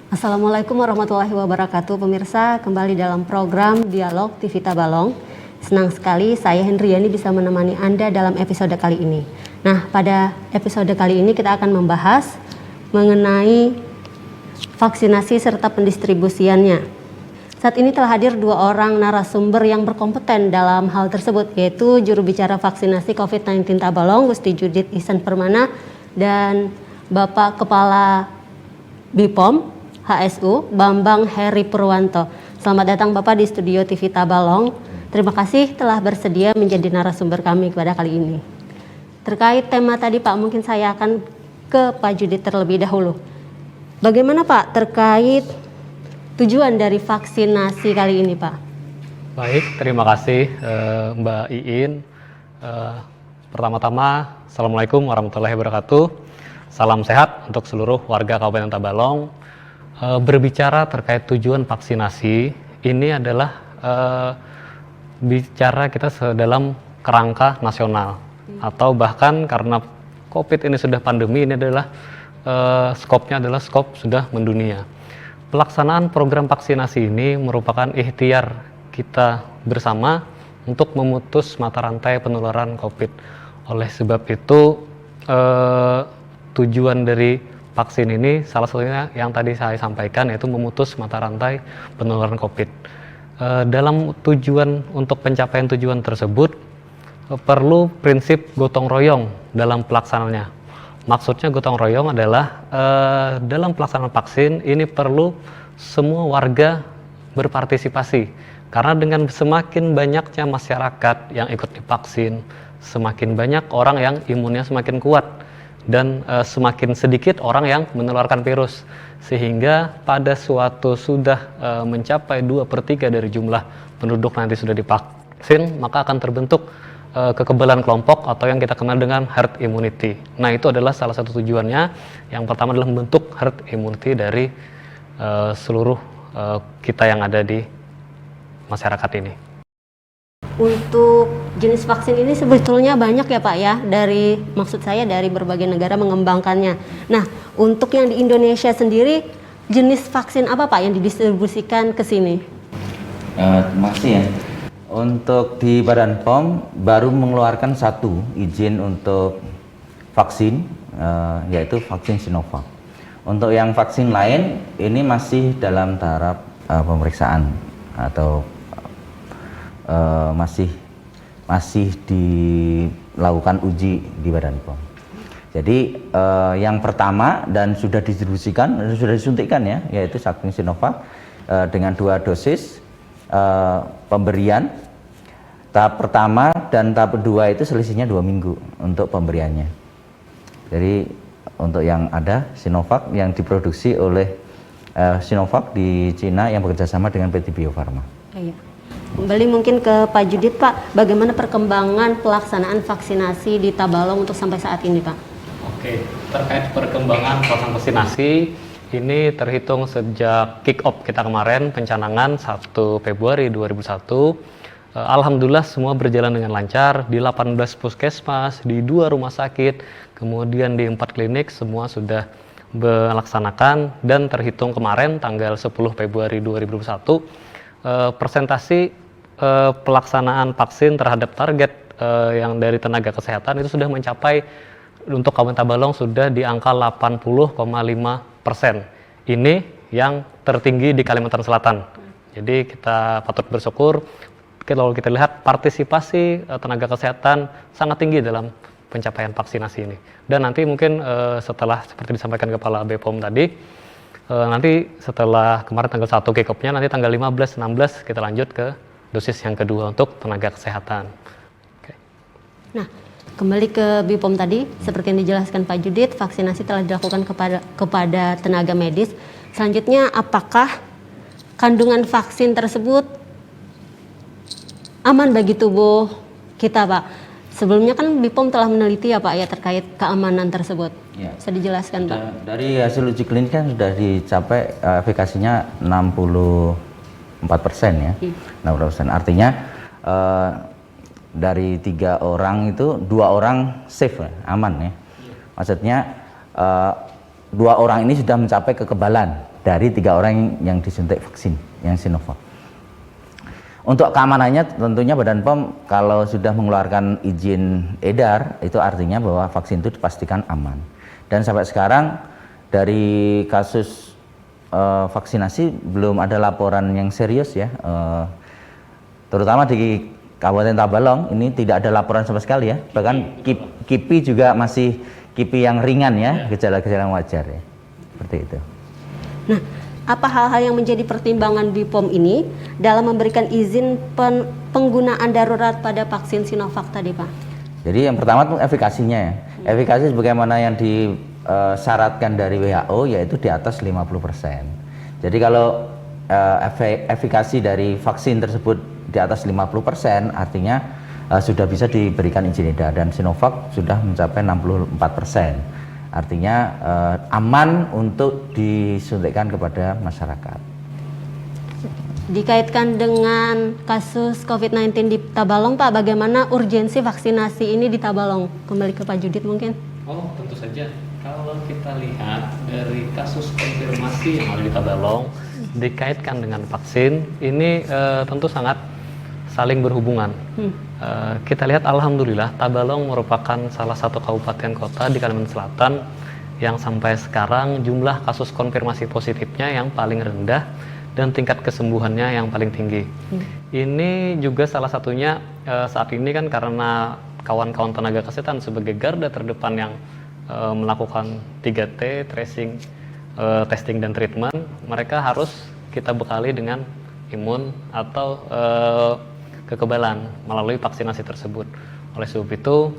Assalamualaikum warahmatullahi wabarakatuh, pemirsa. Kembali dalam program Dialog TV Tabalong. Senang sekali saya Hendriani bisa menemani Anda dalam episode kali ini. Nah, pada episode kali ini kita akan membahas mengenai vaksinasi serta pendistribusiannya. Saat ini telah hadir 2 orang narasumber yang berkompeten dalam hal tersebut, yaitu juru bicara vaksinasi COVID-19 Tabalong, Gusti Judith Ihsan Permana, dan Bapak Kepala BPOM HSU, Bambang Heri Purwanto. Selamat datang Bapak di studio TV Tabalong. Terima kasih telah bersedia menjadi narasumber kami pada kali ini. Terkait tema tadi Pak, mungkin saya akan ke Pak Judith terlebih dahulu. Bagaimana Pak terkait tujuan dari vaksinasi kali ini Pak? Baik, terima kasih Mbak Iin. Pertama-tama, Assalamualaikum warahmatullahi wabarakatuh. Salam sehat untuk seluruh warga Kabupaten Tabalong. Berbicara terkait tujuan vaksinasi, ini adalah bicara kita dalam kerangka nasional. Atau bahkan karena COVID ini sudah pandemi, ini adalah skopnya adalah skop sudah mendunia. Pelaksanaan program vaksinasi ini merupakan ikhtiar kita bersama untuk memutus mata rantai penularan COVID. Oleh sebab itu, tujuan dari vaksin ini salah satunya yang tadi saya sampaikan, yaitu memutus mata rantai penularan COVID. Dalam tujuan untuk pencapaian tujuan tersebut, perlu prinsip gotong royong dalam pelaksanaannya. Maksudnya gotong royong adalah dalam pelaksanaan vaksin ini perlu semua warga berpartisipasi. Karena dengan semakin banyaknya masyarakat yang ikut divaksin, semakin banyak orang yang imunnya semakin kuat dan semakin sedikit orang yang menularkan virus. Sehingga pada suatu sudah mencapai 2/3 dari jumlah penduduk nanti sudah divaksin, maka akan terbentuk kekebalan kelompok atau yang kita kenal dengan herd immunity. Nah, itu adalah salah satu tujuannya. Yang pertama adalah membentuk herd immunity dari seluruh kita yang ada di masyarakat ini. Untuk jenis vaksin ini sebetulnya banyak ya Pak ya, maksud saya dari berbagai negara mengembangkannya. Nah, untuk yang di Indonesia sendiri, jenis vaksin apa Pak yang didistribusikan ke sini? Terima kasih ya. Untuk di Badan POM baru mengeluarkan 1 izin untuk vaksin, yaitu vaksin Sinovac. Untuk yang vaksin lain ini masih dalam tahap pemeriksaan atau masih dilakukan uji di Badan POM. Jadi yang pertama dan sudah didistribusikan, sudah disuntikkan ya, yaitu vaksin Sinovac dengan 2 dosis. Pemberian tahap pertama dan tahap kedua itu selisihnya 2 minggu untuk pemberiannya. Jadi untuk yang ada Sinovac yang diproduksi oleh Sinovac di Cina yang bekerjasama dengan PT Bio Farma. Iya. Kembali mungkin ke Pak Judith Pak, bagaimana perkembangan pelaksanaan vaksinasi di Tabalong untuk sampai saat ini Pak? Oke, terkait perkembangan pelaksanaan vaksinasi, ini terhitung sejak kick off kita kemarin, pencanangan 1 Februari 2001. Alhamdulillah semua berjalan dengan lancar di 18 puskesmas, di 2 rumah sakit, kemudian di 4 klinik semua sudah melaksanakan. Dan terhitung kemarin tanggal 10 Februari 2021, persentasi pelaksanaan vaksin terhadap target yang dari tenaga kesehatan itu sudah mencapai, untuk Kabupaten Tabalong sudah di angka 80,5%. Ini yang tertinggi di Kalimantan Selatan. Jadi kita patut bersyukur kalau kita lihat partisipasi tenaga kesehatan sangat tinggi dalam pencapaian vaksinasi ini. Dan nanti mungkin setelah seperti disampaikan Kepala BPOM tadi, nanti setelah kemarin tanggal 1 kick off-nya, nanti tanggal 15-16 kita lanjut ke dosis yang kedua untuk tenaga kesehatan. Oke. Nah, kembali ke BPOM tadi, seperti yang dijelaskan Pak Judith, vaksinasi telah dilakukan kepada tenaga medis. Selanjutnya, apakah kandungan vaksin tersebut aman bagi tubuh kita, Pak? Sebelumnya kan BPOM telah meneliti ya Pak ya terkait keamanan tersebut. Ya. Bisa dijelaskan Pak? Dari hasil uji klinis kan sudah dicapai efikasinya 64% ya. 64%. Artinya dari 3 orang itu 2 orang safe, aman ya. Maksudnya 2 orang ini sudah mencapai kekebalan dari 3 orang yang disuntik vaksin yang Sinovac. Untuk keamanannya tentunya Badan POM kalau sudah mengeluarkan izin edar itu artinya bahwa vaksin itu dipastikan aman. Dan sampai sekarang dari kasus vaksinasi belum ada laporan yang serius ya, terutama di Kabupaten Tabalong ini tidak ada laporan sama sekali ya. Bahkan KIPI juga masih KIPI yang ringan ya, gejala-gejala yang wajar ya. Seperti itu. Nah, apa hal-hal yang menjadi pertimbangan BPOM ini dalam memberikan izin penggunaan darurat pada vaksin Sinovac tadi, Pak? Jadi yang pertama itu efikasinya ya. Efikasi sebagaimana yang disyaratkan dari WHO yaitu di atas 50%. Jadi kalau efikasi dari vaksin tersebut di atas 50% artinya sudah bisa diberikan izin edar, dan Sinovac sudah mencapai 64%. Artinya aman untuk disuntikkan kepada masyarakat. Dikaitkan dengan kasus COVID-19 di Tabalong, Pak, bagaimana urgensi vaksinasi ini di Tabalong? Kembali ke Pak Judit mungkin. Oh, tentu saja. Kalau kita lihat dari kasus konfirmasi yang ada di Tabalong dikaitkan dengan vaksin, ini tentu sangat saling berhubungan. Kita lihat alhamdulillah Tabalong merupakan salah satu kabupaten kota di Kalimantan Selatan yang sampai sekarang jumlah kasus konfirmasi positifnya yang paling rendah dan tingkat kesembuhannya yang paling tinggi. Ini juga salah satunya saat ini kan karena kawan-kawan tenaga kesehatan sebagai garda terdepan yang melakukan 3T, tracing, testing dan treatment, mereka harus kita bekali dengan imun atau kekebalan melalui vaksinasi tersebut. Oleh sebab itu,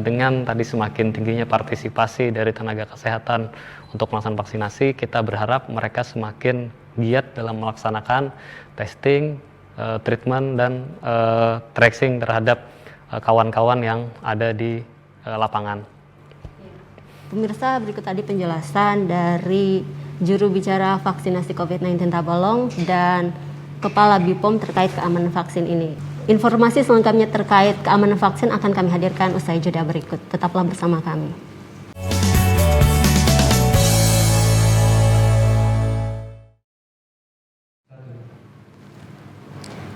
dengan tadi semakin tingginya partisipasi dari tenaga kesehatan untuk melaksanakan vaksinasi, kita berharap mereka semakin giat dalam melaksanakan testing, treatment, dan tracing terhadap kawan-kawan yang ada di lapangan. Pemirsa, berikut tadi penjelasan dari juru bicara vaksinasi COVID-19 Tabalong dan Kepala BPOM terkait keamanan vaksin ini. Informasi selengkapnya terkait keamanan vaksin akan kami hadirkan usai jeda berikut. Tetaplah bersama kami.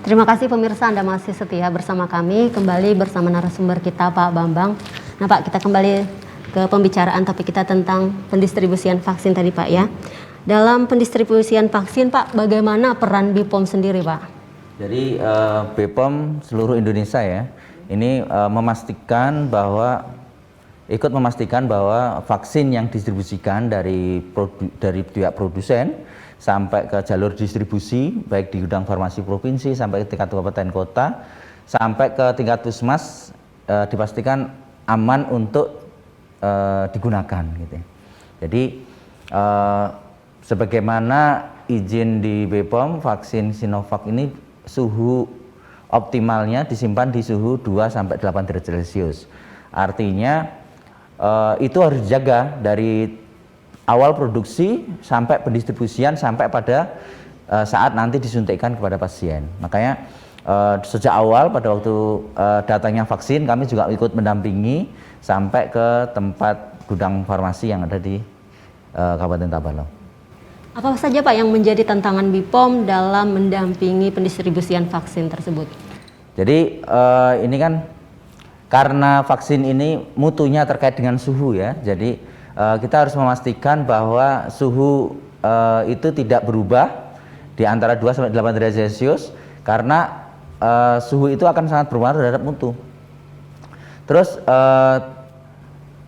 Terima kasih pemirsa, Anda masih setia bersama kami, kembali bersama narasumber kita Pak Bambang. Nah Pak, kita kembali ke pembicaraan topik kita tentang pendistribusian vaksin tadi Pak ya. Dalam pendistribusian vaksin Pak, bagaimana peran BPOM sendiri Pak? Jadi BPOM seluruh Indonesia ya, ini ikut memastikan bahwa vaksin yang distribusikan dari pihak produsen sampai ke jalur distribusi, baik di gudang farmasi provinsi sampai ke tingkat kabupaten kota, sampai ke tingkat puskesmas dipastikan aman untuk digunakan gitu. Jadi sebagaimana izin di BPOM, vaksin Sinovac ini suhu optimalnya disimpan di suhu 2-8 derajat Celcius. Artinya itu harus dijaga dari awal produksi sampai pendistribusian sampai pada saat nanti disuntikkan kepada pasien. Makanya sejak awal pada waktu datangnya vaksin kami juga ikut mendampingi sampai ke tempat gudang farmasi yang ada di Kabupaten Tabalong. Apa saja Pak yang menjadi tantangan BPOM dalam mendampingi pendistribusian vaksin tersebut? Jadi ini kan karena vaksin ini mutunya terkait dengan suhu ya, jadi kita harus memastikan bahwa suhu itu tidak berubah di antara 2-8 derajat Celcius karena suhu itu akan sangat berpengaruh terhadap mutu. Terus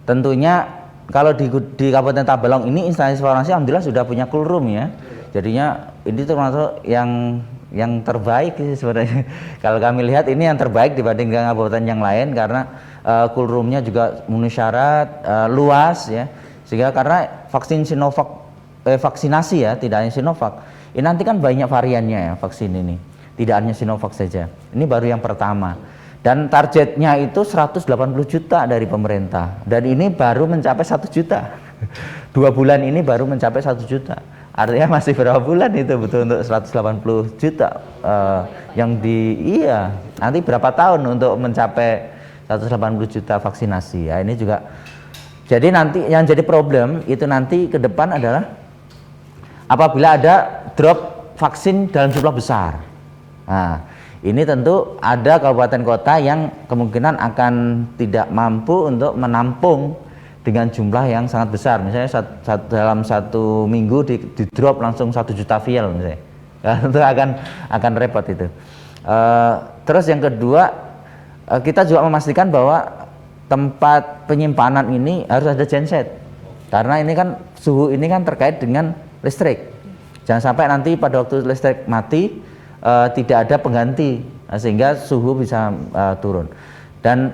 tentunya kalau di Kabupaten Tabalong ini instansi farmasi alhamdulillah sudah punya cool room ya. Jadinya ini termasuk yang terbaik sih sebenarnya. Kalau kami lihat ini yang terbaik dibanding dengan kabupaten yang lain karena cool roomnya juga memenuhi syarat, luas ya. Sehingga karena vaksin Sinovac vaksinasi ya, tidak hanya Sinovac. Ini nanti kan banyak variannya ya vaksin ini. Tidak hanya Sinovac saja. Ini baru yang pertama. Dan targetnya itu 180 juta dari pemerintah. Dan ini baru mencapai 1 juta. 2 bulan ini baru mencapai 1 juta. Artinya masih berapa bulan itu betul untuk 180 juta nanti berapa tahun untuk mencapai 180 juta vaksinasi ya. Ini juga jadi nanti yang jadi problem itu nanti ke depan adalah apabila ada drop vaksin dalam jumlah besar. Nah, ini tentu ada kabupaten kota yang kemungkinan akan tidak mampu untuk menampung dengan jumlah yang sangat besar. Misalnya dalam satu minggu di drop langsung 1 juta vial misalnya. Itu akan repot itu. Terus yang kedua, kita juga memastikan bahwa tempat penyimpanan ini harus ada genset, karena ini kan suhu ini kan terkait dengan listrik. Jangan sampai nanti pada waktu listrik mati tidak ada pengganti, sehingga suhu bisa turun. Dan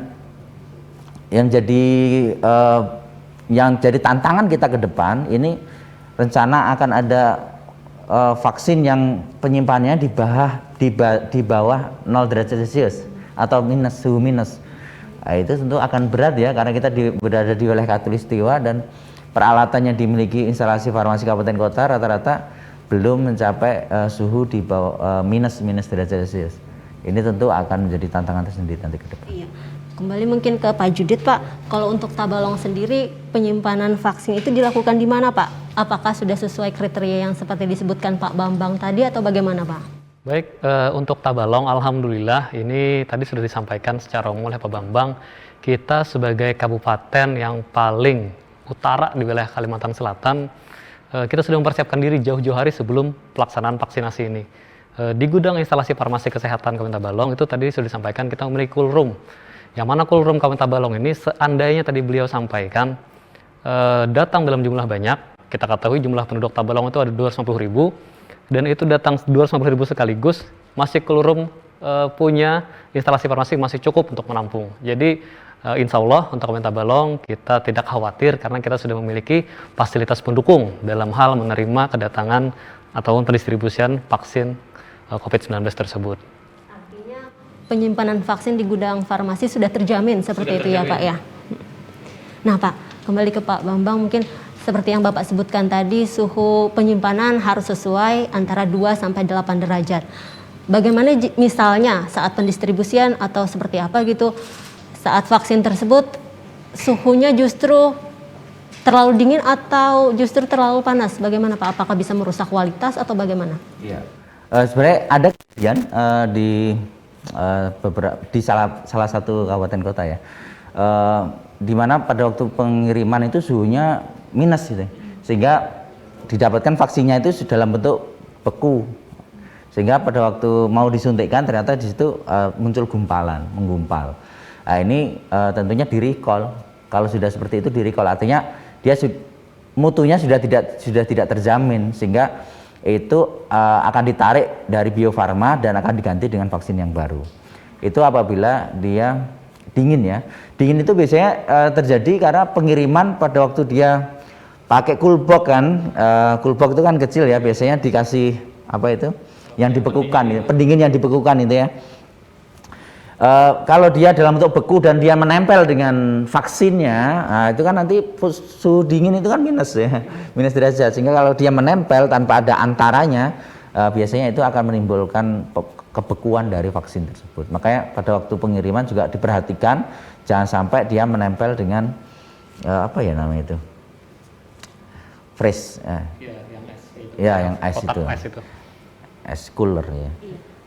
yang jadi tantangan kita ke depan ini, rencana akan ada vaksin yang penyimpanannya di bawah 0 derajat Celcius atau suhu minus. Nah, itu tentu akan berat ya, karena kita berada di wilayah Katulistiwa dan peralatannya dimiliki instalasi farmasi kabupaten kota rata-rata belum mencapai suhu di bawah minus derajat Celcius. Ini tentu akan menjadi tantangan tersendiri nanti ke depan. Iya. Kembali mungkin ke Pak Judit, Pak. Kalau untuk Tabalong sendiri, penyimpanan vaksin itu dilakukan di mana, Pak? Apakah sudah sesuai kriteria yang seperti disebutkan Pak Bambang tadi atau bagaimana, Pak? Baik, untuk Tabalong, alhamdulillah ini tadi sudah disampaikan secara umum oleh Pak Bambang. Kita sebagai kabupaten yang paling utara di wilayah Kalimantan Selatan, kita sudah mempersiapkan diri jauh-jauh hari sebelum pelaksanaan vaksinasi ini. Di gudang instalasi farmasi kesehatan Kabupaten Tabalong itu tadi sudah disampaikan kita memiliki cool room. Yang mana cool room Kabupaten Tabalong ini seandainya tadi beliau sampaikan datang dalam jumlah banyak, kita ketahui jumlah penduduk Tabalong itu ada 250.000, dan itu datang 250.000 sekaligus, masih cool room punya instalasi farmasi masih cukup untuk menampung. Jadi insya Allah untuk Kabupaten Tabalong kita tidak khawatir karena kita sudah memiliki fasilitas pendukung dalam hal menerima kedatangan ataupun pendistribusian vaksin COVID-19 tersebut. Penyimpanan vaksin di gudang farmasi sudah terjamin seperti itu ya Pak ya. Nah Pak, kembali ke Pak Bambang, mungkin seperti yang Bapak sebutkan tadi, suhu penyimpanan harus sesuai antara 2 sampai 8 derajat. Bagaimana misalnya saat pendistribusian atau seperti apa gitu, saat vaksin tersebut suhunya justru terlalu dingin atau justru terlalu panas, bagaimana Pak? Apakah bisa merusak kualitas atau bagaimana? Iya, sebenarnya ada kejadian di salah satu kabupaten kota ya, di mana pada waktu pengiriman itu suhunya minus gitu, sehingga didapatkan vaksinnya itu dalam bentuk beku, sehingga pada waktu mau disuntikkan ternyata di situ muncul menggumpal. Nah, ini tentunya di recall. Kalau sudah seperti itu di recall, artinya dia mutunya sudah tidak terjamin, sehingga itu akan ditarik dari Bio Farma dan akan diganti dengan vaksin yang baru. Itu apabila dia dingin ya. Dingin itu biasanya terjadi karena pengiriman pada waktu dia pakai cool box kan, cool box itu kan kecil ya, biasanya dikasih apa itu yang dibekukan, pendingin yang dibekukan itu ya. Kalau dia dalam bentuk beku dan dia menempel dengan vaksinnya, nah itu kan nanti suhu dingin itu kan minus ya, minus derajat, sehingga kalau dia menempel tanpa ada antaranya, biasanya itu akan menimbulkan kebekuan dari vaksin tersebut. Makanya pada waktu pengiriman juga diperhatikan jangan sampai dia menempel dengan apa ya namanya itu, freeze, yang ice itu, ice cooler ya.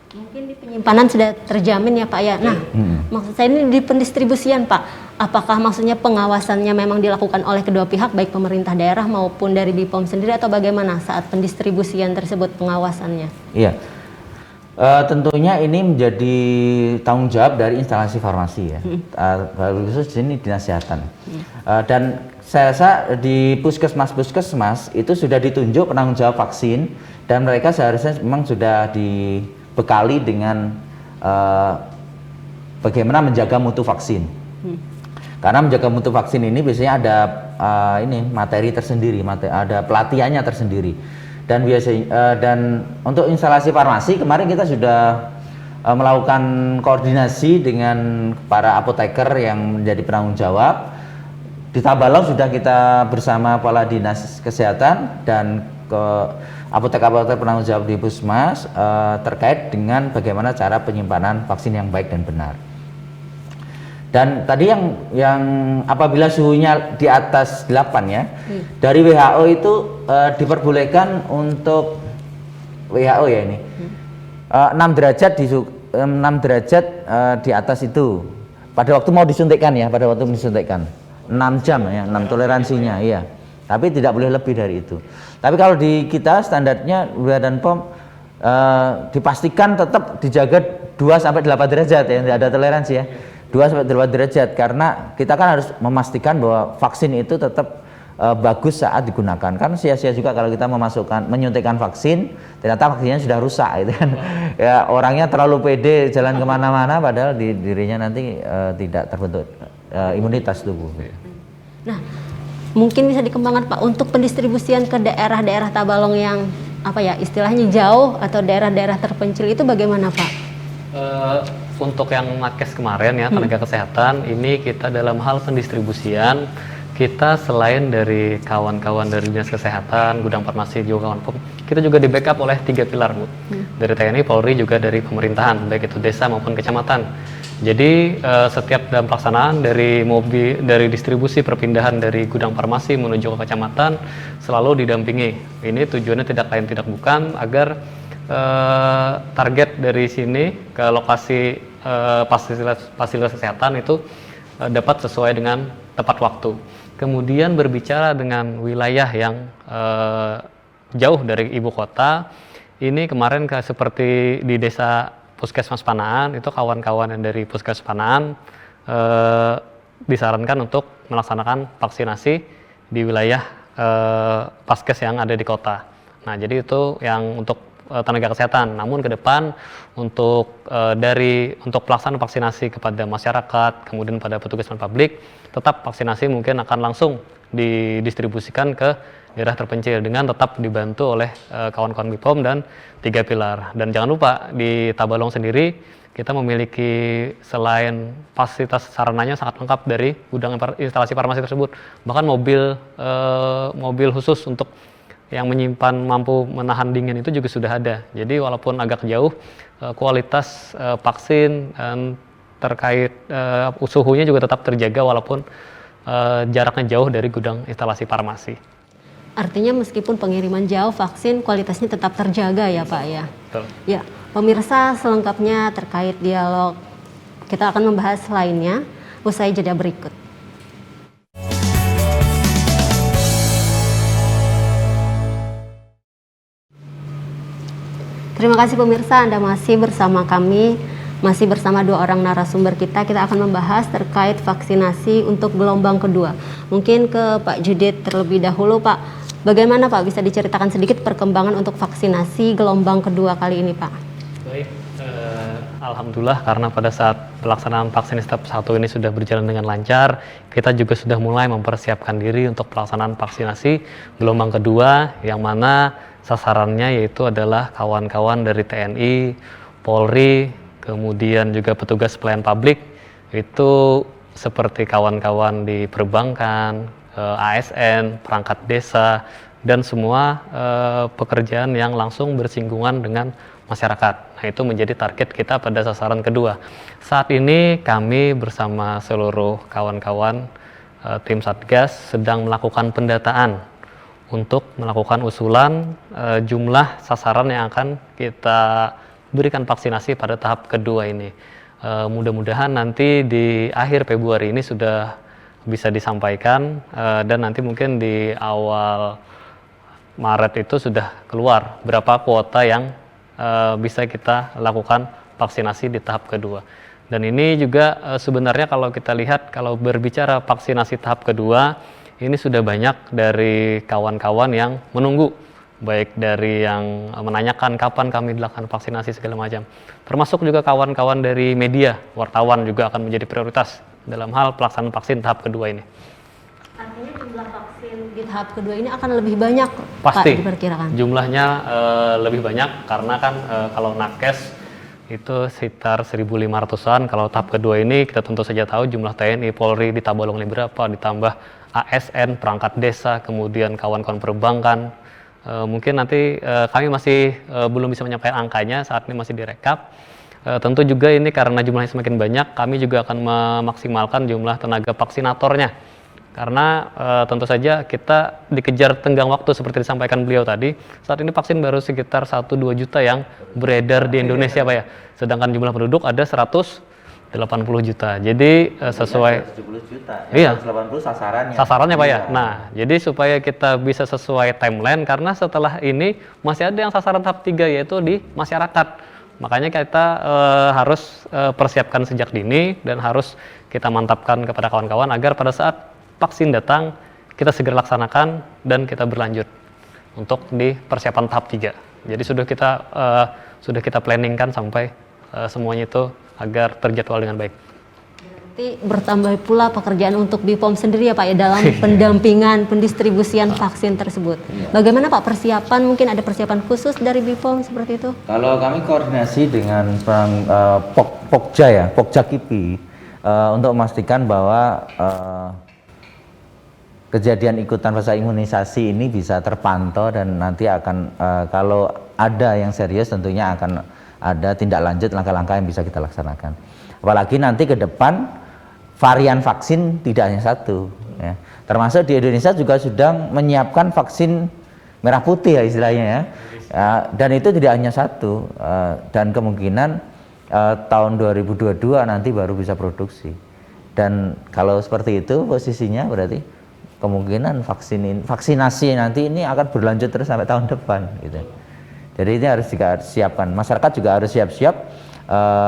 Mungkin di penyimpanan sudah terjamin ya Pak ya. Nah, maksud saya ini di pendistribusian Pak, apakah maksudnya pengawasannya memang dilakukan oleh kedua pihak, baik pemerintah daerah maupun dari BPOM sendiri, atau bagaimana saat pendistribusian tersebut pengawasannya? Iya, tentunya ini menjadi tanggung jawab dari instalasi farmasi ya, khusus di sini Dinas Kesehatan. Dan saya rasa di puskesmas itu sudah ditunjuk penanggung jawab vaksin, dan mereka seharusnya memang sudah dibekali dengan bagaimana menjaga mutu vaksin. Karena menjaga mutu vaksin ini biasanya ada materi tersendiri, ada pelatihannya tersendiri. Dan biasanya dan untuk instalasi farmasi kemarin kita sudah melakukan koordinasi dengan para apoteker yang menjadi penanggung jawab. Di Tabalong sudah kita bersama Kepala Dinas Kesehatan dan ke apotek-apotek penanggung jawab di Puskesmas terkait dengan bagaimana cara penyimpanan vaksin yang baik dan benar. Dan tadi yang apabila suhunya di atas 8 ya, dari WHO itu diperbolehkan untuk WHO ya ini 6 derajat 6 derajat di atas itu pada waktu mau disuntikkan ya, pada waktu disuntikkan 6 jam ya, 6 toleransinya iya. Tapi tidak boleh lebih dari itu. Tapi kalau di kita standarnya Badan POM dipastikan tetap dijaga 2 sampai 8 derajat ya, tidak ada toleransi ya. 2 sampai 8 derajat karena kita kan harus memastikan bahwa vaksin itu tetap bagus saat digunakan. Kan sia-sia juga kalau kita menyuntikkan vaksin ternyata vaksinnya sudah rusak gitu kan. Ya orangnya terlalu pede jalan kemana-mana padahal di dirinya nanti tidak terbentuk imunitas tubuh. Nah, mungkin bisa dikembangkan Pak untuk pendistribusian ke daerah-daerah Tabalong yang apa ya istilahnya jauh atau daerah-daerah terpencil itu bagaimana Pak? Untuk yang nakes kemarin ya tenaga kesehatan ini kita dalam hal pendistribusian kita selain dari kawan-kawan dari dinas kesehatan, gudang farmasi juga kawan POM, kita juga di backup oleh 3 pilar Bu. Dari TNI, Polri juga dari pemerintahan baik itu desa maupun kecamatan. Jadi setiap dalam pelaksanaan dari distribusi perpindahan dari gudang farmasi menuju ke kecamatan selalu didampingi. Ini tujuannya tidak lain tidak bukan agar target dari sini ke lokasi fasilitas kesehatan itu dapat sesuai dengan tepat waktu. Kemudian berbicara dengan wilayah yang jauh dari ibu kota, ini kemarin seperti di desa Puskesmas Panaan, itu kawan-kawan yang dari Puskesmas Panaan disarankan untuk melaksanakan vaksinasi di wilayah Paskes yang ada di kota. Nah, jadi itu yang untuk tenaga kesehatan. Namun ke depan untuk pelaksanaan vaksinasi kepada masyarakat, kemudian pada petugas publik, tetap vaksinasi mungkin akan langsung didistribusikan ke daerah terpencil dengan tetap dibantu oleh kawan-kawan BPOM dan 3 pilar. Dan jangan lupa di Tabalong sendiri kita memiliki selain fasilitas sarananya sangat lengkap dari gudang instalasi farmasi tersebut, bahkan mobil khusus untuk yang menyimpan mampu menahan dingin itu juga sudah ada. Jadi walaupun agak jauh, kualitas vaksin terkait suhunya juga tetap terjaga walaupun jaraknya jauh dari gudang instalasi farmasi. Artinya meskipun pengiriman jauh, vaksin kualitasnya tetap terjaga ya Pak ya? Betul. Ya, pemirsa selengkapnya terkait dialog kita akan membahas lainnya usai jeda berikut. Terima kasih pemirsa, Anda masih bersama kami, masih bersama 2 orang narasumber kita. Kita akan membahas terkait vaksinasi untuk gelombang kedua. Mungkin ke Pak Judit terlebih dahulu Pak. Bagaimana Pak bisa diceritakan sedikit perkembangan untuk vaksinasi gelombang kedua kali ini Pak? Baik, alhamdulillah karena pada saat pelaksanaan vaksinasi tahap 1 ini sudah berjalan dengan lancar, kita juga sudah mulai mempersiapkan diri untuk pelaksanaan vaksinasi gelombang kedua yang mana sasarannya yaitu adalah kawan-kawan dari TNI, Polri, kemudian juga petugas pelayan publik, itu seperti kawan-kawan di perbankan, ASN, perangkat desa, dan semua pekerjaan yang langsung bersinggungan dengan masyarakat. Nah, itu menjadi target kita pada sasaran kedua. Saat ini kami bersama seluruh kawan-kawan tim Satgas sedang melakukan pendataan untuk melakukan usulan jumlah sasaran yang akan kita berikan vaksinasi pada tahap kedua ini. Mudah-mudahan nanti di akhir Februari ini sudah bisa disampaikan dan nanti mungkin di awal Maret itu sudah keluar berapa kuota yang bisa kita lakukan vaksinasi di tahap kedua. Dan ini juga sebenarnya kalau kita lihat, kalau berbicara vaksinasi tahap kedua, ini sudah banyak dari kawan-kawan yang menunggu, baik dari yang menanyakan kapan kami dilakukan vaksinasi segala macam. Termasuk juga kawan-kawan dari media, wartawan juga akan menjadi prioritas dalam hal pelaksanaan vaksin tahap kedua ini. Artinya jumlah vaksin di tahap kedua ini akan lebih banyak pasti, Pak diperkirakan? Jumlahnya lebih banyak karena kan kalau nakes itu sekitar 1.500-an. Kalau tahap kedua ini kita tentu saja tahu jumlah TNI, Polri di Tabalong ini berapa, ditambah ASN, perangkat desa, kemudian kawan-kawan perbankan. Mungkin nanti kami masih belum bisa menyampaikan angkanya, saat ini masih direkap. Tentu juga ini karena jumlahnya semakin banyak, kami juga akan memaksimalkan jumlah tenaga vaksinatornya. Karena tentu saja kita dikejar tenggang waktu seperti disampaikan beliau tadi. Saat ini vaksin baru sekitar 1-2 juta yang beredar di Indonesia Pak ya. Sedangkan jumlah penduduk ada 180 juta. Jadi sesuai 70 juta. Iya. 180 sasarannya. Sasarannya Pak ya. Iya. Nah, jadi supaya kita bisa sesuai timeline karena setelah ini masih ada yang sasaran tahap 3 yaitu di masyarakat. Makanya kita harus persiapkan sejak dini dan harus kita mantapkan kepada kawan-kawan agar pada saat vaksin datang kita segera laksanakan dan kita berlanjut untuk di persiapan tahap 3. Jadi sudah kita planningkan sampai semuanya itu agar terjadwal dengan baik. Berarti bertambah pula pekerjaan untuk BPOM sendiri ya Pak ya dalam pendampingan pendistribusian vaksin tersebut. Bagaimana Pak persiapan, mungkin ada persiapan khusus dari BPOM seperti itu? Kalau kami koordinasi dengan Pokja ya, Pokja KIPI untuk memastikan bahwa kejadian ikutan fase imunisasi ini bisa terpantau dan nanti akan kalau ada yang serius tentunya akan ada tindak lanjut langkah-langkah yang bisa kita laksanakan. Apalagi nanti ke depan varian vaksin tidak hanya satu, ya. Termasuk di Indonesia juga sedang menyiapkan vaksin merah putih ya istilahnya ya. Dan itu tidak hanya satu, dan kemungkinan tahun 2022 nanti baru bisa produksi. Dan kalau seperti itu posisinya berarti kemungkinan vaksinasi nanti ini akan berlanjut terus sampai tahun depan gitu. Jadi ini harus disiapkan. Masyarakat juga harus siap-siap.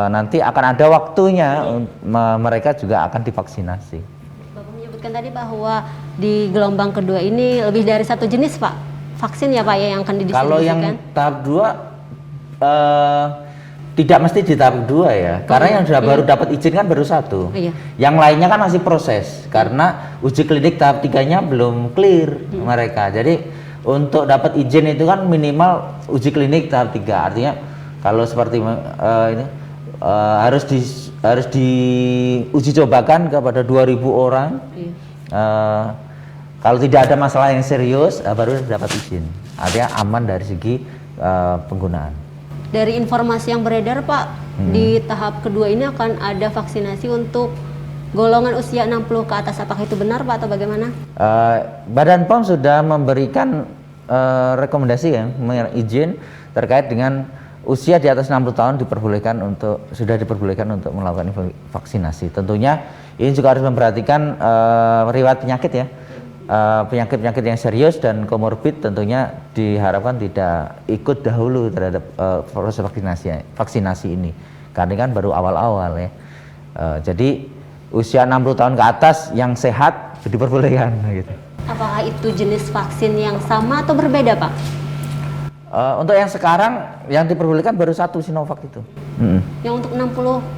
Nanti akan ada waktunya mereka juga akan divaksinasi. Bapak menyebutkan tadi bahwa di gelombang kedua ini lebih dari satu jenis Pak vaksin ya Pak ya yang akan didistribusikan. Kalau yang tahap 2 tidak mesti di tahap 2 ya, karena yang sudah baru dapat izin kan baru 1. Iya. Yang lainnya kan masih proses karena uji klinik tahap 3-nya belum clear mereka. Jadi untuk dapat izin itu kan minimal uji klinik tahap 3. Artinya kalau seperti ini harus diuji cobakan kepada 2.000 orang. Iya. Kalau tidak ada masalah yang serius baru dapat izin. Artinya aman dari segi penggunaan. Dari informasi yang beredar Pak, di tahap kedua ini akan ada vaksinasi untuk golongan usia 60 ke atas. Apakah itu benar Pak atau bagaimana? Badan POM sudah memberikan rekomendasi ya, izin terkait dengan usia di atas 60 tahun sudah diperbolehkan untuk melakukan vaksinasi. Tentunya ini juga harus memperhatikan riwayat penyakit ya. Penyakit-penyakit yang serius dan komorbid tentunya diharapkan tidak ikut dahulu terhadap proses vaksinasi ini. Karena kan baru awal-awal ya. Jadi usia 60 tahun ke atas yang sehat diperbolehkan gitu. Apakah itu jenis vaksin yang sama atau berbeda Pak? Untuk yang sekarang yang diperbolehkan baru 1 Sinovac itu. Yang untuk 60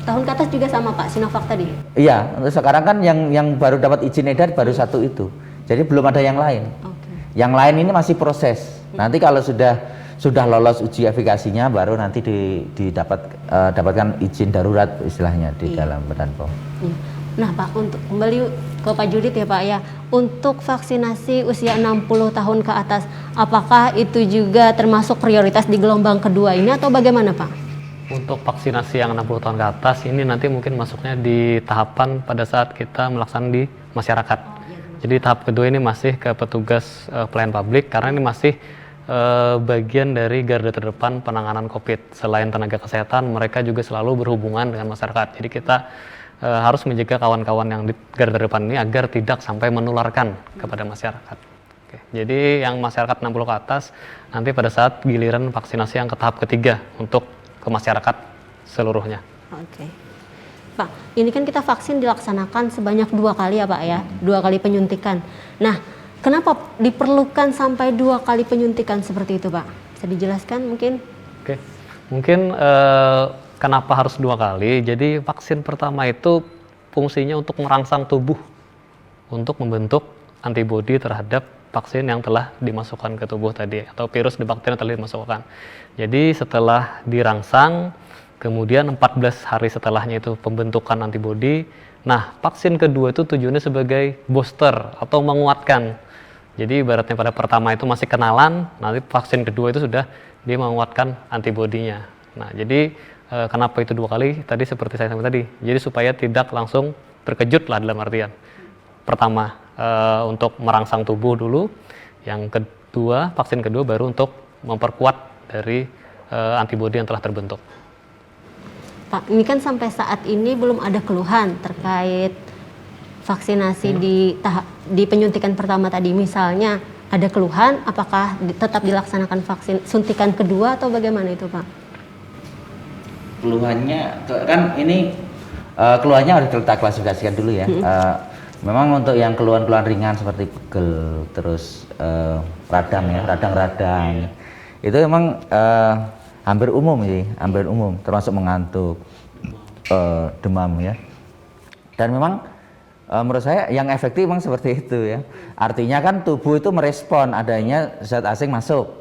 tahun ke atas juga sama Pak, Sinovac tadi? Iya, untuk sekarang kan yang baru dapat izin edar baru 1 itu. Jadi belum ada yang lain. Okay. Yang lain ini masih proses. Nanti kalau sudah lolos uji efikasinya baru nanti dapatkan izin darurat istilahnya di dalam Badan POM. Iya. Nah Pak, untuk kembali ke Pak Judit ya Pak ya, untuk vaksinasi usia 60 tahun ke atas, apakah itu juga termasuk prioritas di gelombang kedua ini atau bagaimana Pak? Untuk vaksinasi yang 60 tahun ke atas ini nanti mungkin masuknya di tahapan pada saat kita melaksanakan di masyarakat. Jadi tahap kedua ini masih ke petugas pelayan publik karena ini masih bagian dari garda terdepan penanganan COVID. Selain tenaga kesehatan, mereka juga selalu berhubungan dengan masyarakat. Jadi kita harus menjaga kawan-kawan yang di garda depan ini agar tidak sampai menularkan kepada masyarakat. Oke. Jadi yang masyarakat 60 ke atas nanti pada saat giliran vaksinasi yang ke tahap ketiga untuk ke masyarakat seluruhnya. Oke. Pak, ini kan kita vaksin dilaksanakan sebanyak 2 kali ya Pak ya, 2 kali penyuntikan. Nah, kenapa diperlukan sampai 2 kali penyuntikan seperti itu Pak? Bisa dijelaskan mungkin? Oke, mungkin kenapa harus 2 kali? Jadi vaksin pertama itu fungsinya untuk merangsang tubuh untuk membentuk antibodi terhadap vaksin yang telah dimasukkan ke tubuh tadi atau virus di bakteri yang telah dimasukkan. Jadi setelah dirangsang, kemudian 14 hari setelahnya itu pembentukan antibodi. Nah, vaksin kedua itu tujuannya sebagai booster atau menguatkan. Jadi ibaratnya pada pertama itu masih kenalan, nanti vaksin kedua itu sudah dia menguatkan antibodinya. Nah, jadi Kenapa itu 2 kali? Tadi seperti saya sampaikan tadi. Jadi supaya tidak langsung terkejut lah dalam artian. Pertama, untuk merangsang tubuh dulu. Yang kedua, vaksin kedua baru untuk memperkuat dari antibodi yang telah terbentuk. Pak, ini kan sampai saat ini belum ada keluhan terkait vaksinasi di penyuntikan pertama tadi. Misalnya ada keluhan, apakah tetap dilaksanakan vaksin suntikan kedua atau bagaimana itu, Pak? Keluhannya kan ini keluhannya harus kita klasifikasikan dulu ya. Memang untuk yang keluhan-keluhan ringan seperti pegel, terus radang ya, radang-radang, itu memang hampir umum sih, hampir umum, termasuk mengantuk, demam ya. Dan memang menurut saya yang efektif memang seperti itu ya. Artinya kan tubuh itu merespon adanya zat asing masuk.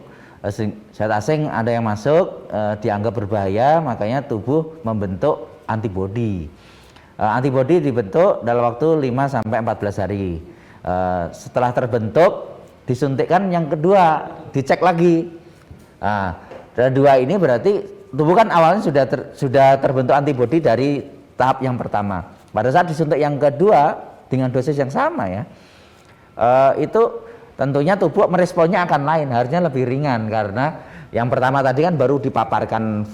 Zat asing ada yang masuk, dianggap berbahaya, makanya tubuh membentuk antibodi. Antibodi dibentuk dalam waktu 5-14 hari. Setelah terbentuk, disuntikkan yang kedua, dicek lagi. Dua ini berarti tubuh kan awalnya sudah terbentuk antibodi dari tahap yang pertama. Pada saat disuntik yang kedua dengan dosis yang sama ya, itu tentunya tubuh meresponnya akan lain, harusnya lebih ringan karena yang pertama tadi kan baru dipaparkan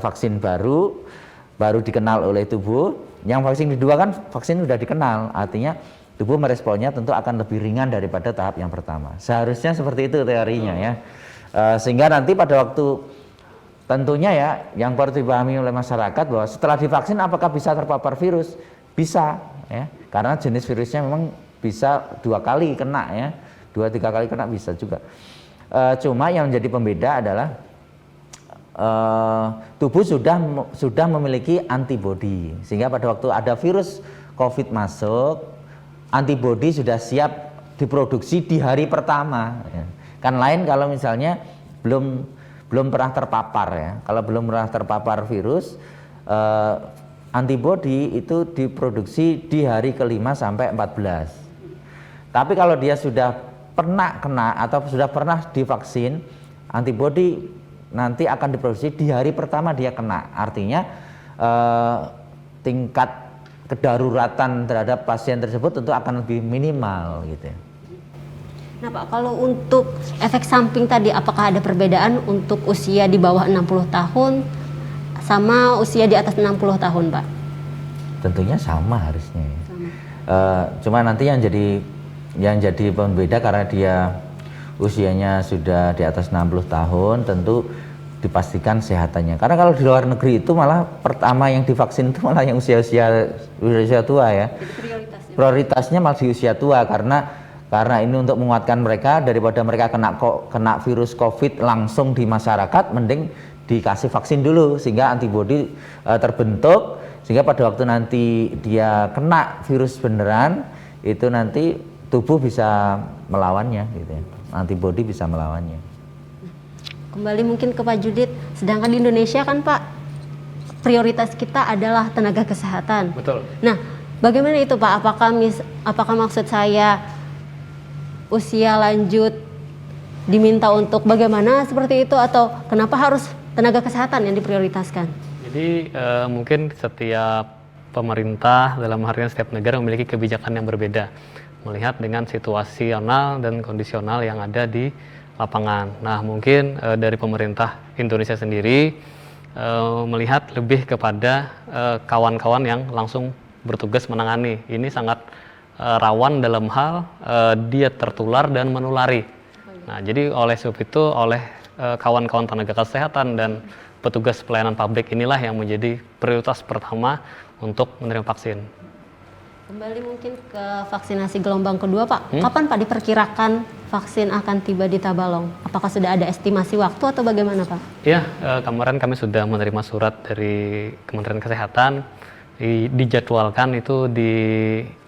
vaksin baru dikenal oleh tubuh. Yang vaksin kedua kan vaksin sudah dikenal, artinya tubuh meresponnya tentu akan lebih ringan daripada tahap yang pertama. Seharusnya seperti itu teorinya ya. Sehingga nanti pada waktu tentunya ya yang perlu dipahami oleh masyarakat bahwa setelah divaksin apakah bisa terpapar virus? Bisa ya, karena jenis virusnya memang bisa 2 kali kena ya. 2-3 kali kena bisa juga. Cuma yang menjadi pembeda adalah tubuh sudah memiliki antibodi, sehingga pada waktu ada virus COVID masuk, antibodi sudah siap diproduksi di hari pertama. Ya. Kan lain kalau misalnya belum pernah terpapar ya. Kalau belum pernah terpapar virus, antibodi itu diproduksi di hari ke-5 sampai 14. Tapi kalau dia sudah pernah kena atau sudah pernah divaksin, antibodi nanti akan diproduksi di hari pertama dia kena. Artinya tingkat kedaruratan terhadap pasien tersebut tentu akan lebih minimal gitu ya. Nah Pak, kalau untuk efek samping tadi apakah ada perbedaan untuk usia di bawah 60 tahun sama usia di atas 60 tahun Pak? Tentunya sama harusnya ya. Cuma nanti yang jadi pembeda karena dia usianya sudah di atas 60 tahun tentu dipastikan sehatannya. Karena kalau di luar negeri itu malah pertama yang divaksin itu malah yang usia tua ya. Prioritasnya malah di usia tua karena ini untuk menguatkan mereka daripada mereka kena virus COVID langsung di masyarakat, mending dikasih vaksin dulu sehingga antibodi terbentuk, sehingga pada waktu nanti dia kena virus beneran itu nanti tubuh bisa melawannya gitu ya. Antibodi bisa melawannya. Kembali mungkin ke Pak Judit, sedangkan di Indonesia kan Pak prioritas kita adalah tenaga kesehatan. Betul. Nah, bagaimana itu Pak? Apakah maksud saya usia lanjut diminta untuk bagaimana seperti itu atau kenapa harus tenaga kesehatan yang diprioritaskan? Jadi mungkin setiap pemerintah dalam artian setiap negara memiliki kebijakan yang berbeda melihat dengan situasional dan kondisional yang ada di lapangan. Nah mungkin dari pemerintah Indonesia sendiri melihat lebih kepada kawan-kawan yang langsung bertugas menangani. Ini sangat rawan dalam hal dia tertular dan menulari. Nah, jadi oleh sebab itu oleh kawan-kawan tenaga kesehatan dan petugas pelayanan publik inilah yang menjadi prioritas pertama untuk menerima vaksin. Kembali mungkin ke vaksinasi gelombang kedua Pak, kapan Pak diperkirakan vaksin akan tiba di Tabalong? Apakah sudah ada estimasi waktu atau bagaimana Pak? Ya, kemarin kami sudah menerima surat dari Kementerian Kesehatan, dijadwalkan itu di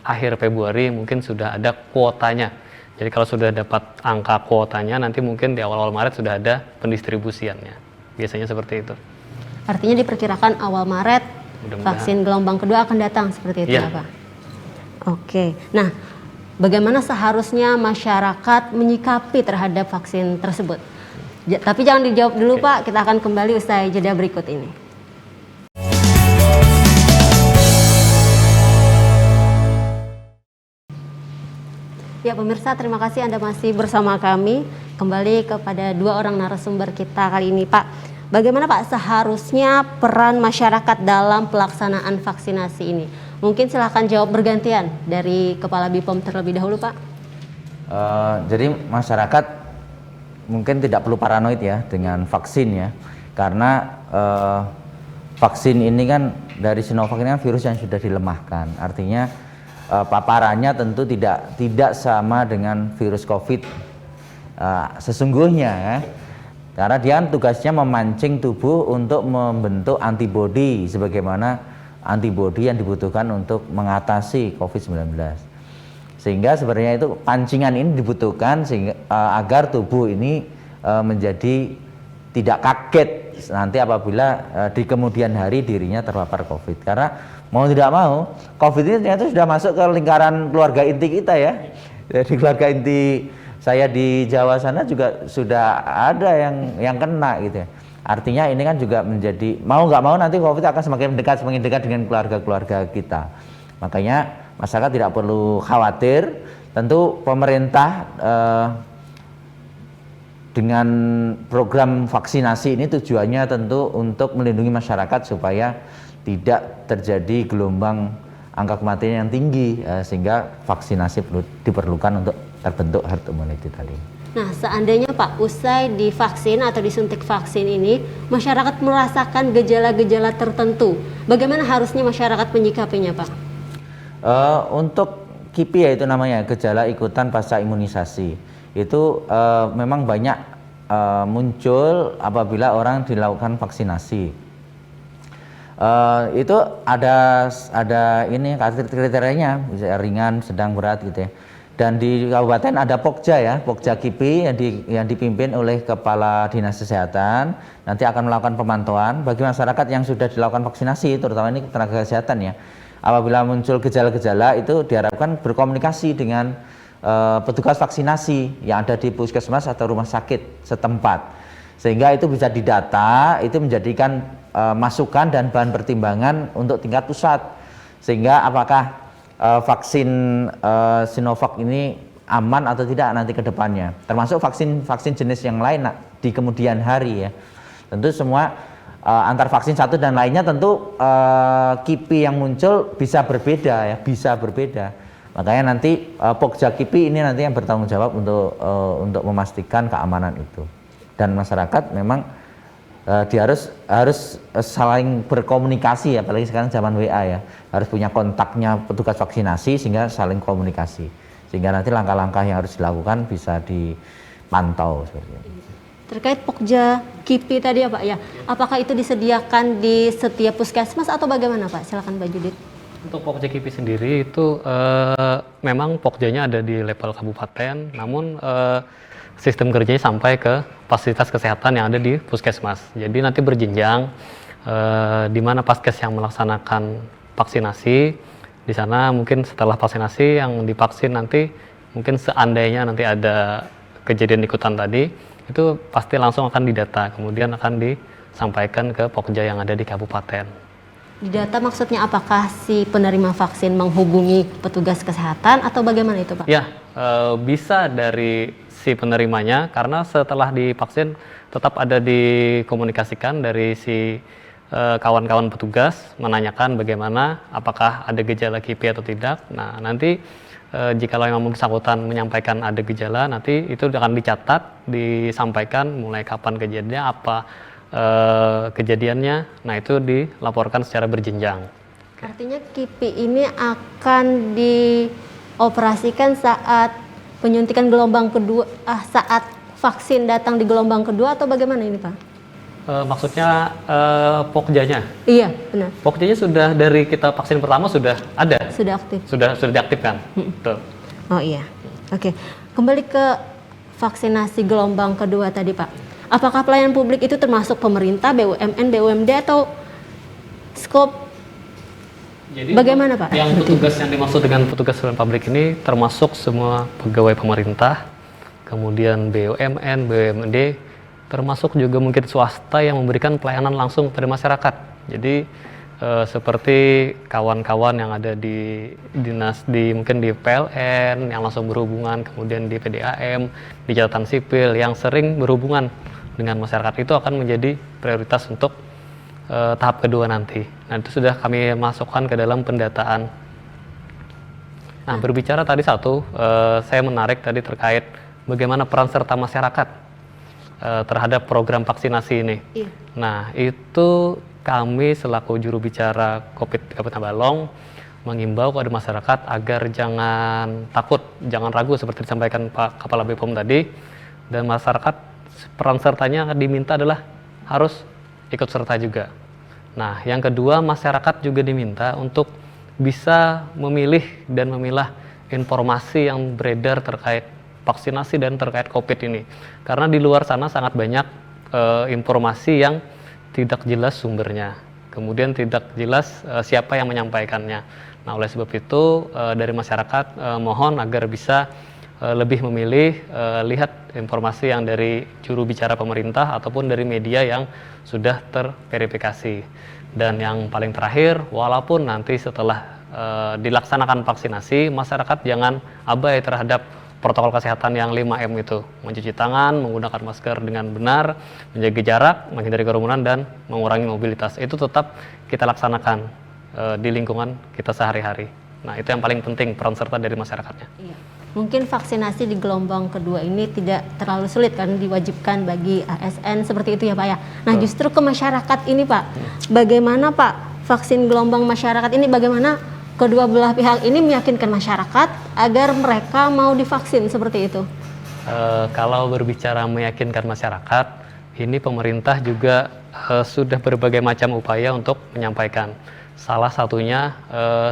akhir Februari mungkin sudah ada kuotanya. Jadi kalau sudah dapat angka kuotanya nanti mungkin di awal-awal Maret sudah ada pendistribusiannya. Biasanya seperti itu. Artinya diperkirakan awal Maret vaksin gelombang kedua akan datang seperti itu ya Pak? Oke, nah bagaimana seharusnya masyarakat menyikapi terhadap vaksin tersebut? Tapi jangan dijawab dulu Pak, kita akan kembali usai jeda berikut ini. Ya pemirsa, terima kasih Anda masih bersama kami. Kembali kepada dua orang narasumber kita kali ini, Pak. Bagaimana Pak seharusnya peran masyarakat dalam pelaksanaan vaksinasi ini? Mungkin silahkan jawab bergantian dari Kepala BPOM terlebih dahulu, Pak. Jadi masyarakat mungkin tidak perlu paranoid ya dengan vaksin ya, karena vaksin ini kan dari Sinovac ini kan virus yang sudah dilemahkan, artinya paparannya tentu tidak sama dengan virus COVID sesungguhnya ya, karena dia tugasnya memancing tubuh untuk membentuk antibodi sebagaimana antibodi yang dibutuhkan untuk mengatasi COVID-19. Sehingga sebenarnya itu pancingan ini dibutuhkan sehingga agar tubuh ini menjadi tidak kaget nanti apabila di kemudian hari dirinya terpapar COVID. Karena mau tidak mau COVID ini ternyata sudah masuk ke lingkaran keluarga inti kita ya. Jadi keluarga inti saya di Jawa sana juga sudah ada yang kena gitu ya. Artinya ini kan juga menjadi mau nggak mau nanti COVID akan semakin dekat dengan keluarga-keluarga kita. Makanya masyarakat tidak perlu khawatir. Tentu pemerintah dengan program vaksinasi ini tujuannya tentu untuk melindungi masyarakat supaya tidak terjadi gelombang angka kematian yang tinggi, sehingga vaksinasi diperlukan untuk terbentuk herd immunity tadi. Nah, seandainya Pak, usai divaksin atau disuntik vaksin ini, masyarakat merasakan gejala-gejala tertentu, bagaimana harusnya masyarakat menyikapinya, Pak? Untuk KIPI ya itu namanya, gejala ikutan pasca imunisasi, itu memang banyak muncul apabila orang dilakukan vaksinasi. Itu ada ini kriterianya, bisa ringan, sedang, berat gitu ya. Dan di kabupaten ada Pokja ya, Pokja KIPI yang dipimpin oleh Kepala Dinas Kesehatan, nanti akan melakukan pemantauan bagi masyarakat yang sudah dilakukan vaksinasi, terutama ini tenaga kesehatan ya. Apabila muncul gejala-gejala itu diharapkan berkomunikasi dengan petugas vaksinasi yang ada di puskesmas atau rumah sakit setempat, sehingga itu bisa didata, itu menjadikan masukan dan bahan pertimbangan untuk tingkat pusat, sehingga apakah vaksin Sinovac ini aman atau tidak nanti ke depannya, termasuk vaksin jenis yang lain di kemudian hari ya. Tentu semua antar vaksin satu dan lainnya tentu KIPI yang muncul bisa berbeda ya, bisa berbeda. Makanya nanti Pokja KIPI ini nanti yang bertanggung jawab untuk memastikan keamanan itu. Dan masyarakat memang dia harus saling berkomunikasi, apalagi sekarang zaman WA ya, harus punya kontaknya petugas vaksinasi sehingga saling komunikasi, sehingga nanti langkah-langkah yang harus dilakukan bisa dipantau seperti itu. Terkait Pokja KIPI tadi ya Pak ya, apakah itu disediakan di setiap puskesmas atau bagaimana Pak? Silakan Pak Judit. Untuk Pokja KIPI sendiri itu memang Pokjanya ada di level kabupaten, namun sistem kerjanya sampai ke fasilitas kesehatan yang ada di puskesmas. Jadi nanti berjenjang di mana paskes yang melaksanakan vaksinasi, di sana mungkin setelah vaksinasi yang divaksin nanti mungkin seandainya nanti ada kejadian ikutan tadi, itu pasti langsung akan didata, kemudian akan disampaikan ke Pokja yang ada di kabupaten. Didata maksudnya apakah si penerima vaksin menghubungi petugas kesehatan atau bagaimana itu Pak? Ya, bisa dari si penerimanya, karena setelah divaksin tetap ada dikomunikasikan dari si kawan-kawan petugas menanyakan bagaimana, apakah ada gejala KIPI atau tidak. Nah nanti jika memang bersangkutan menyampaikan ada gejala, nanti itu akan dicatat, disampaikan mulai kapan kejadiannya, apa kejadiannya. Nah itu dilaporkan secara berjenjang. Artinya KIPI ini akan dioperasikan saat penyuntikan gelombang kedua, saat vaksin datang di gelombang kedua atau bagaimana ini Pak? Maksudnya Pokjanya? Iya benar. Pokjanya sudah dari kita vaksin pertama sudah ada? Sudah aktif? Sudah diaktifkan? Betul. Oh iya, oke. Kembali ke vaksinasi gelombang kedua tadi Pak. Apakah pelayanan publik itu termasuk pemerintah, BUMN, BUMD atau skop? Jadi bagaimana Pak? Yang petugas yang dimaksud dengan petugas pelayanan publik ini termasuk semua pegawai pemerintah, kemudian BUMN, BUMD, termasuk juga mungkin swasta yang memberikan pelayanan langsung pada masyarakat. Jadi seperti kawan-kawan yang ada di dinas mungkin di PLN yang langsung berhubungan, kemudian di PDAM, di catatan sipil yang sering berhubungan dengan masyarakat itu akan menjadi prioritas untuk tahap kedua nanti. Nah, itu sudah kami masukkan ke dalam pendataan. Nah, berbicara tadi saya menarik tadi terkait bagaimana peran serta masyarakat terhadap program vaksinasi ini. Iya. Nah, itu kami selaku juru bicara COVID Kabupaten Balong mengimbau kepada masyarakat agar jangan takut, jangan ragu seperti disampaikan Pak Kepala BPOM tadi, dan masyarakat peran sertanya diminta adalah harus ikut serta juga. Nah, yang kedua, masyarakat juga diminta untuk bisa memilih dan memilah informasi yang beredar terkait vaksinasi dan terkait COVID ini. Karena di luar sana sangat banyak informasi yang tidak jelas sumbernya, kemudian tidak jelas siapa yang menyampaikannya. Nah, oleh sebab itu dari masyarakat mohon agar bisa lebih memilih, lihat informasi yang dari juru bicara pemerintah ataupun dari media yang sudah terverifikasi. Dan yang paling terakhir, walaupun nanti setelah dilaksanakan vaksinasi, masyarakat jangan abai terhadap protokol kesehatan yang 5M itu, mencuci tangan, menggunakan masker dengan benar, menjaga jarak, menghindari kerumunan, dan mengurangi mobilitas. Itu tetap kita laksanakan di lingkungan kita sehari-hari. Nah, itu yang paling penting, peran serta dari masyarakatnya. Iya. Mungkin vaksinasi di gelombang kedua ini tidak terlalu sulit kan, diwajibkan bagi ASN seperti itu ya Pak ya. Nah, justru ke masyarakat ini Pak, bagaimana Pak vaksin gelombang masyarakat ini, bagaimana kedua belah pihak ini meyakinkan masyarakat agar mereka mau divaksin seperti itu? Kalau berbicara meyakinkan masyarakat, ini pemerintah juga sudah berbagai macam upaya untuk menyampaikan. Salah satunya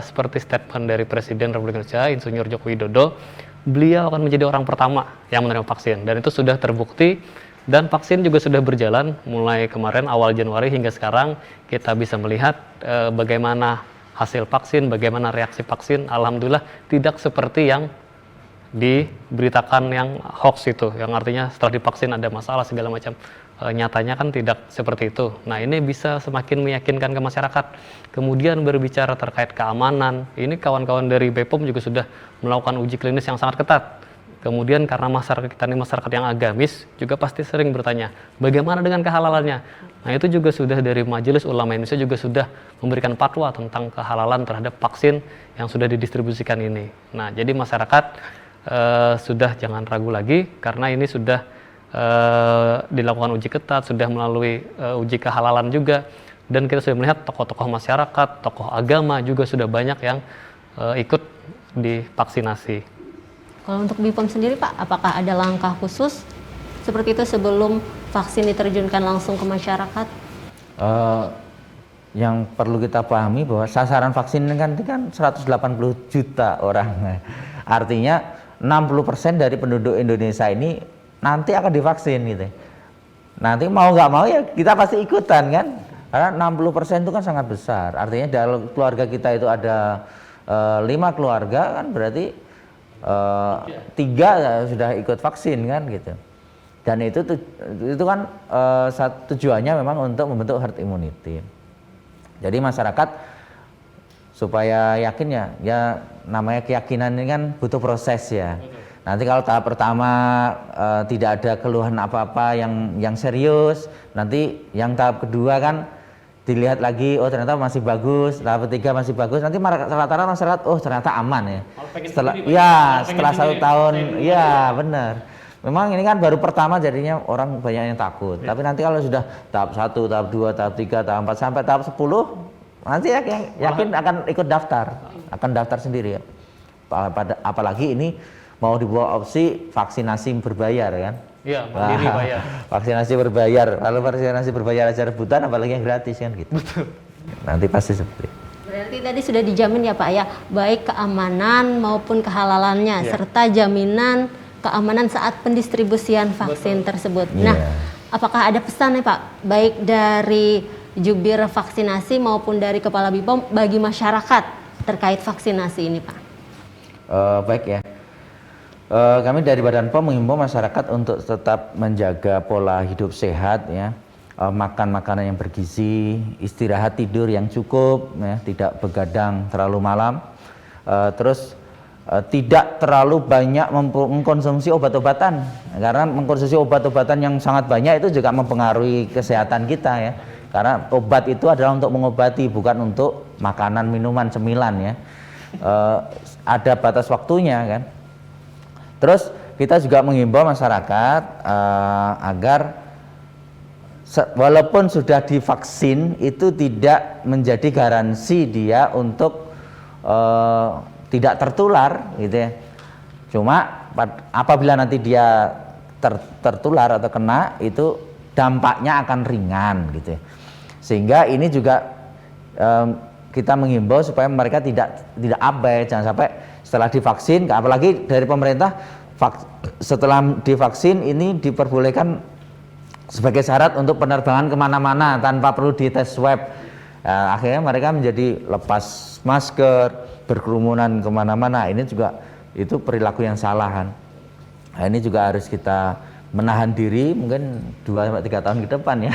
seperti statement dari Presiden Republik Indonesia, Insinyur Joko Widodo, beliau akan menjadi orang pertama yang menerima vaksin, dan itu sudah terbukti. Dan vaksin juga sudah berjalan mulai kemarin awal Januari hingga sekarang. Kita bisa melihat bagaimana hasil vaksin, bagaimana reaksi vaksin. Alhamdulillah tidak seperti yang diberitakan yang hoax itu, yang artinya setelah divaksin ada masalah segala macam. Nyatanya kan tidak seperti itu. Nah, ini bisa semakin meyakinkan ke masyarakat. Kemudian berbicara terkait keamanan, ini kawan-kawan dari BPOM juga sudah melakukan uji klinis yang sangat ketat. Kemudian karena masyarakat kita ini masyarakat yang agamis, juga pasti sering bertanya, bagaimana dengan kehalalannya? Nah, itu juga sudah dari Majelis Ulama Indonesia juga sudah memberikan fatwa tentang kehalalan terhadap vaksin yang sudah didistribusikan ini. Nah, jadi masyarakat sudah jangan ragu lagi, karena ini sudah dilakukan uji ketat, sudah melalui uji kehalalan juga, dan kita sudah melihat tokoh-tokoh masyarakat, tokoh agama juga sudah banyak yang ikut divaksinasi. Kalau untuk BPOM sendiri Pak, apakah ada langkah khusus seperti itu sebelum vaksin diterjunkan langsung ke masyarakat? Yang perlu kita pahami bahwa sasaran vaksin ini kan 180 juta orang. Artinya 60% dari penduduk Indonesia ini nanti akan divaksin gitu. Nanti mau nggak mau ya kita pasti ikutan kan. Karena 60% itu kan sangat besar. Artinya dalam keluarga kita itu ada 5 keluarga kan, berarti 3 sudah ikut vaksin kan gitu. Dan itu kan tujuannya memang untuk membentuk herd immunity. Jadi masyarakat supaya yakin ya namanya keyakinan ini kan butuh proses ya. Nanti kalau tahap pertama tidak ada keluhan apa-apa yang serius, nanti yang tahap kedua kan dilihat lagi, oh ternyata masih bagus, tahap ketiga masih bagus, nanti rata-rata masyarakat oh ternyata aman ya. Setelah 1 tahun, ya benar. Memang ini kan baru pertama jadinya orang banyak yang takut. Tapi nanti kalau sudah tahap 1, tahap 2, tahap 3, tahap 4 sampai tahap 10, nanti yakin akan ikut daftar, akan daftar sendiri ya. Apalagi ini mau dibawa opsi vaksinasi berbayar kan? Iya, mandiri bayar. Vaksinasi berbayar. Kalau vaksinasi berbayar aja rebutan, apalagi yang gratis kan gitu. Betul. Nanti pasti seperti itu. Berarti tadi sudah dijamin ya Pak ya, baik keamanan maupun kehalalannya, serta jaminan keamanan saat pendistribusian vaksin tersebut. Nah, apakah ada pesan nih Pak, baik dari jubir vaksinasi maupun dari Kepala BPOM bagi masyarakat terkait vaksinasi ini Pak? Baik ya. Kami dari Badan POM mengimbau masyarakat untuk tetap menjaga pola hidup sehat ya. makan makanan yang bergizi, istirahat tidur yang cukup, ya, tidak begadang terlalu malam, terus tidak terlalu banyak mengkonsumsi obat-obatan, karena mengkonsumsi obat-obatan yang sangat banyak itu juga mempengaruhi kesehatan kita ya, karena obat itu adalah untuk mengobati, bukan untuk makanan, minuman, cemilan ya. Ada batas waktunya kan. Terus kita juga menghimbau masyarakat agar walaupun sudah divaksin itu tidak menjadi garansi dia untuk tidak tertular gitu ya. Cuma apabila nanti dia tertular atau kena, itu dampaknya akan ringan gitu ya. Sehingga ini juga kita menghimbau supaya mereka tidak abai, jangan sampai setelah divaksin, apalagi dari pemerintah setelah divaksin ini diperbolehkan sebagai syarat untuk penerbangan kemana-mana tanpa perlu dites swab. Akhirnya mereka menjadi lepas masker, berkerumunan kemana-mana. Ini juga itu perilaku yang salah kan. Nah, ini juga harus kita menahan diri mungkin 2-3 tahun ke depan ya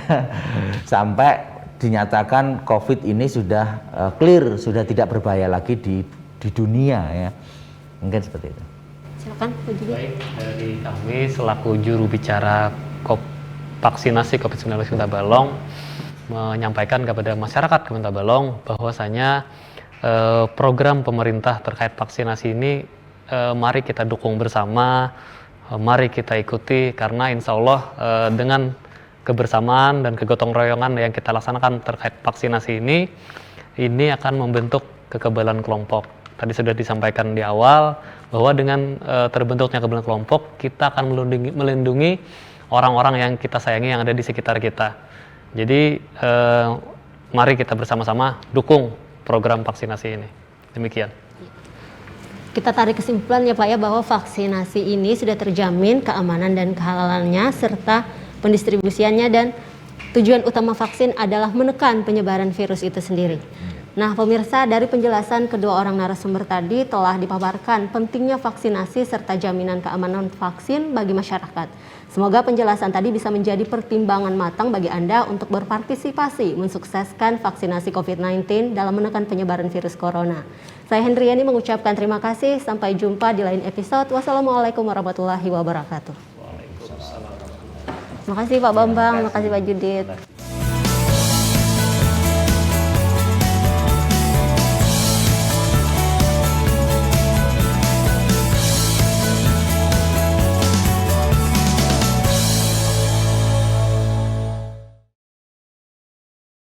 sampai dinyatakan COVID ini sudah clear, sudah tidak berbahaya lagi di dunia ya. Mungkin seperti itu. Silakan Pak Judi. Baik, dari kami selaku juru bicara vaksinasi COVID-19 Kota Balong menyampaikan kepada masyarakat Kota Balong bahwasanya program pemerintah terkait vaksinasi ini mari kita dukung bersama, mari kita ikuti, karena insya Allah dengan kebersamaan dan kegotong royongan yang kita laksanakan terkait vaksinasi ini akan membentuk kekebalan kelompok. Tadi sudah disampaikan di awal bahwa dengan terbentuknya kekebalan kelompok kita akan melindungi orang-orang yang kita sayangi yang ada di sekitar kita. Jadi mari kita bersama-sama dukung program vaksinasi ini. Demikian. Kita tarik kesimpulan ya Pak ya, bahwa vaksinasi ini sudah terjamin keamanan dan kehalalannya serta pendistribusiannya, dan tujuan utama vaksin adalah menekan penyebaran virus itu sendiri. Nah pemirsa, dari penjelasan kedua orang narasumber tadi telah dipaparkan pentingnya vaksinasi serta jaminan keamanan vaksin bagi masyarakat. Semoga penjelasan tadi bisa menjadi pertimbangan matang bagi Anda untuk berpartisipasi mensukseskan vaksinasi COVID-19 dalam menekan penyebaran virus corona. Saya Hendriani mengucapkan terima kasih. Sampai jumpa di lain episode. Wassalamualaikum warahmatullahi wabarakatuh. Terima kasih Pak Bambang, terima kasih Pak Judit.